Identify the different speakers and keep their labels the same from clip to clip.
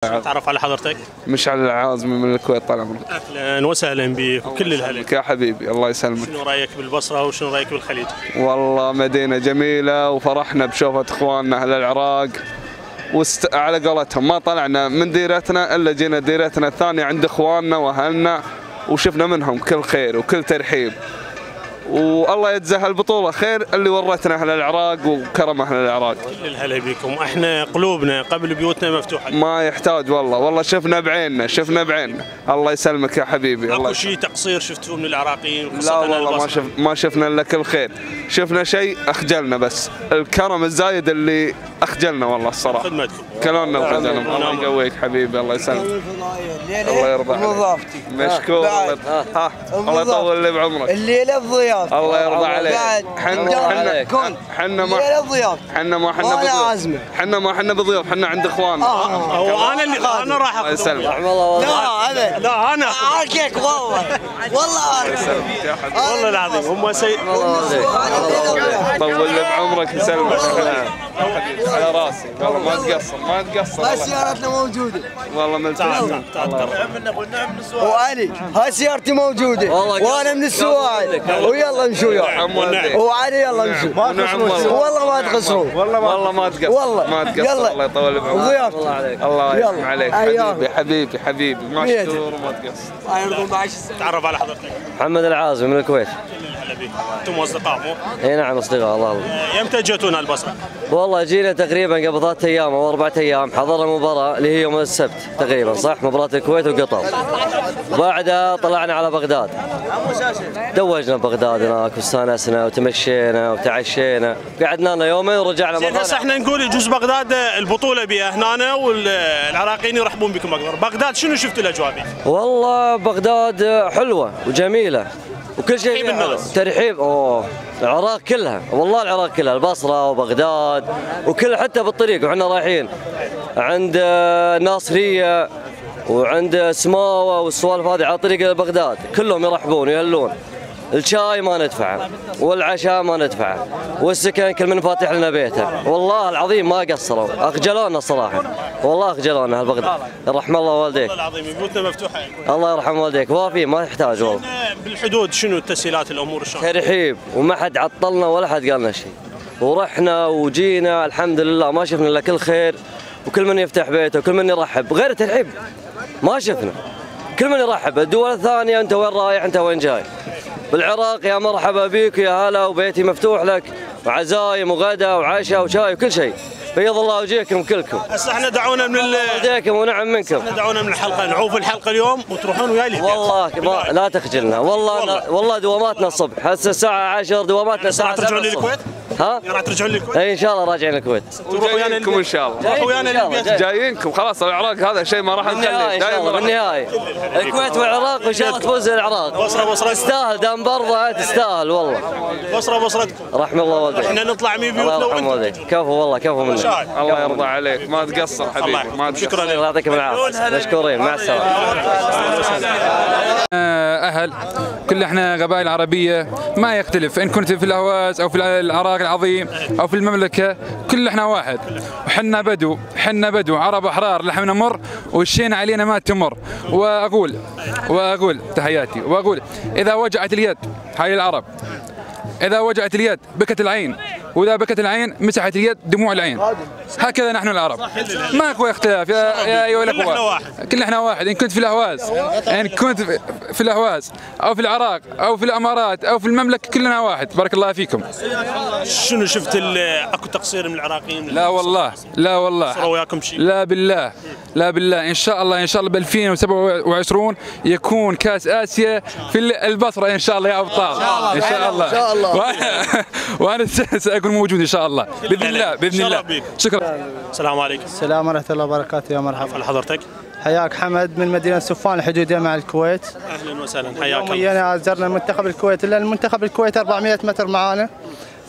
Speaker 1: تعرف على حضرتك؟
Speaker 2: مشعل العازمي من الكويت طال عمرك.
Speaker 1: اهلا وسهلا بك وكل الهلا.
Speaker 2: يا حبيبي الله يسلمك.
Speaker 1: شنو رايك بالبصره وشنو رايك بالخليج؟
Speaker 2: والله مدينه جميله وفرحنا بشوفة اخواننا اهل العراق على قولتهم ما طلعنا من ديرتنا الا جينا ديرتنا الثانيه عند اخواننا واهلنا وشفنا منهم كل خير وكل ترحيب. والله يجزاه البطولة خير اللي ورتنا أهل العراق وكرم أهل العراق.
Speaker 1: كل الهلا بكم، احنا قلوبنا قبل بيوتنا مفتوحة.
Speaker 2: ما يحتاج والله شفنا بعيننا الله يسلمك يا حبيبي.
Speaker 1: اكو شيء تقصير شفتوه من العراقيين؟
Speaker 2: لا والله ما شفنا الا كل خير، شفنا شيء اخجلنا بس الكرم الزايد اللي اخجلنا والله الصراحة.
Speaker 1: خدمتكم.
Speaker 2: كلامنا وخدمنا الله يقويك حبيبي الله يسلمك. الله يرضى عليك. مشكور الله يطول لي بعمرك.
Speaker 3: الليله الضياف
Speaker 2: الله يرضى عليك. حنا ما حنا بضيوف حنا عند اخواننا.
Speaker 1: انا راح
Speaker 2: الله يسلمك.
Speaker 1: لا انا
Speaker 3: اركك والله اركك
Speaker 1: والله العظيم هم
Speaker 2: طول لي بعمرك يسلمك. على راسي والله ما تقصر
Speaker 3: هاي سيارتنا موجوده
Speaker 2: والله من
Speaker 1: تعال
Speaker 3: وعلي هاي سيارتي موجوده وانا من السواعد ويلا نمشوا وعلي يلا نمشوا والله ما تقصرون
Speaker 2: والله ما تقصر الله يطول لي بعمرك. الله يرحم عليك حبيبي مشكور وما تقصر.
Speaker 1: تعرف على حضرتك.
Speaker 4: محمد العازمي من الكويت.
Speaker 1: انتم اصدقاء مو؟
Speaker 4: اي نعم اصدقاء الله.
Speaker 1: يمتى جيتونا البصره؟
Speaker 4: والله جينا تقريبا قبل 3 ايام او 4 ايام، حضرنا مباراه اللي هي يوم السبت تقريبا صح؟ مباراه الكويت وقطر. بعدها طلعنا على بغداد. توجنا بغداد هناك واستانسنا وتمشينا وتعشينا، قعدنا لنا يومين ورجعنا مره.
Speaker 1: بس احنا نقول يجوز بغداد البطوله بها هنا والعراقيين يرحبون بكم اكثر، بغداد شنو شفتوا الاجواء بها؟
Speaker 4: والله بغداد حلوه وجميله وكل شيء حلو. ترحيب العراق كلها والله العراق كلها، البصره وبغداد وكل حتى بالطريق وحنا رايحين عند الناصريه وعند سماوه والسوالف هذه على طريق بغداد كلهم يرحبون ويهلون. الشاي ما ندفعه والعشاء ما ندفعه والسكن كل من فاتح لنا بيته، والله العظيم ما قصروا، اخجلونا صراحه والله اخجلونا هالبغداد. يرحم الله والديك.
Speaker 1: والله العظيم بيوتنا مفتوحه.
Speaker 4: الله يرحم والديك وافي ما يحتاج والله.
Speaker 1: بالحدود شنو التسهيلات الامور شلون؟
Speaker 4: ترحيب وما حد عطلنا ولا حد قال لنا شيء، ورحنا وجينا الحمد لله ما شفنا الا كل خير وكل من يفتح بيته وكل من يرحب، غير ترحيب ما شفنا، كل من يرحب. الدول الثانيه انت وين رايح انت وين جاي؟ بالعراق يا مرحبا بك ويا هلا وبيتي مفتوح لك وعزايم وغدا وعشاء وشاي وكل شيء. بيض الله وجهكم كلكم.
Speaker 1: هسه احنا دعونا من
Speaker 4: وجهكم ونعم منكم.
Speaker 1: احنا دعونا من الحلقه نعوف الحلقه اليوم وتروحون وياي لي.
Speaker 4: والله لا تخجلنا والله دواماتنا الصبح، هسه الساعه 10 دواماتنا الساعه 7
Speaker 1: راح ترجعون للكويت؟
Speaker 4: ها؟
Speaker 1: راح ترجعون للكويت؟
Speaker 4: اي ان شاء الله راجعين الكويت.
Speaker 1: تروحوا ويانا
Speaker 2: جايينكم ان شاء الله.
Speaker 1: تروحوا ويانا للبيت.
Speaker 2: جايينكم خلاص العراق هذا شيء ما راح نخليه
Speaker 4: دائما بالنهايه. الكويت والعراق وان شاء الله تفوز العراق.
Speaker 1: بصره
Speaker 4: تستاهل دام برضه تستاهل والله.
Speaker 1: بصرتكم.
Speaker 4: رحم الله والديك.
Speaker 1: احنا نطلع من بيوتنا
Speaker 4: الله يرحم والديك. كفو والله كفو منك.
Speaker 2: الله يرضى عليك ما تقصر حبيبي ما تقصر.
Speaker 1: شكرا
Speaker 4: الله يعطيكم العافيه. مشكورين مع السلامه.
Speaker 5: أهل كل احنا قبائل عربية ما يختلف، إن كنت في الأهواز أو في العراق العظيم أو في المملكة كل احنا واحد، وحنا بدو عرب أحرار لحمنا مر والشين علينا ما تمر. وأقول تحياتي وأقول إذا وجعت اليد هاي العرب، إذا وجعت اليد بكت العين، وإذا بكت العين مسحت اليد دموع العين. هكذا نحن العرب ماكو اختلاف يا أيها الأخوة. كل احنا واحد. إن كنت في الأهواز أو في العراق أو في الإمارات أو في المملكة كلنا واحد. بارك الله فيكم.
Speaker 1: شنو شفت اكو تقصير من العراقيين؟
Speaker 4: لا والله
Speaker 1: صاروا وياكم شيء؟
Speaker 5: لا بالله إن شاء الله ب 2027 يكون كأس آسيا في البصرة إن شاء الله يا أبطال إن شاء الله. وأنا سأكون موجود إن شاء الله بإذن الله. شكرا.
Speaker 1: السلام عليكم.
Speaker 6: السلام ورحمة الله وبركاته. يا مرحبا.
Speaker 1: على حضرتك.
Speaker 6: حياك حمد من مدينة سفان الحدودية مع الكويت.
Speaker 1: أهلا وسهلا حياك.
Speaker 6: يوميا زرنا منتخب الكويت لأن المنتخب الكويت 400 متر معانا،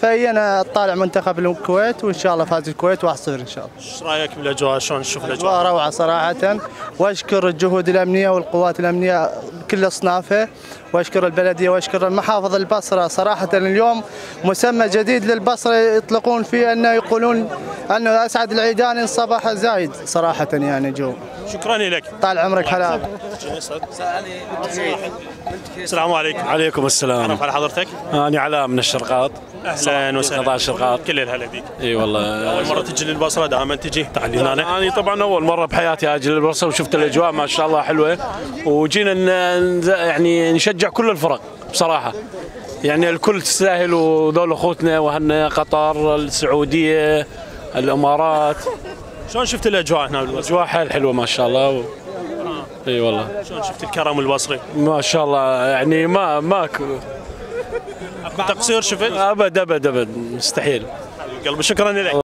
Speaker 6: فهينا طالع منتخب الكويت وإن شاء الله فاز الكويت 1-0 إن شاء الله.
Speaker 1: ايش رايك بالاجواء؟ شلون تشوف الاجواء؟
Speaker 6: روعة صراحة، واشكر الجهود الأمنية والقوات الأمنية كل أصنافها، واشكر البلدية واشكر المحافظ البصرة. صراحة اليوم مسمى جديد للبصرة يطلقون فيه، أنه يقولون أنه أسعد العيدان صباح زايد صراحة يعني جو.
Speaker 1: شكرا لك.
Speaker 6: طال عمرك هلا.
Speaker 1: السلام عليكم.
Speaker 7: عليكم السلام.
Speaker 1: تعرف على حضرتك؟
Speaker 7: أنا علاء من الشرقاط.
Speaker 1: اهلا وسهلا.
Speaker 7: قضاء الشرقاط.
Speaker 1: كل الهلا بيك.
Speaker 7: اي والله.
Speaker 1: اول مره تجي للبصره؟ دائما تجي تعال هنا؟
Speaker 7: انا طبعا اول مره بحياتي اجي للبصره وشفت الاجواء ما شاء الله حلوه، وجينا يعني نشجع كل الفرق بصراحه، يعني الكل تستاهل، وذول اخوتنا واهلنا، قطر، السعوديه، الامارات.
Speaker 1: شلون شفت الاجواء هنا بالبصره؟
Speaker 7: اجواء حيل حلوه ما شاء الله اي والله.
Speaker 1: شلون شفت الكرم البصري؟
Speaker 7: ما شاء الله، يعني ماكو
Speaker 1: تقصير شفت؟
Speaker 7: ابد ابد ابد مستحيل.
Speaker 1: قلبي شكرا لك.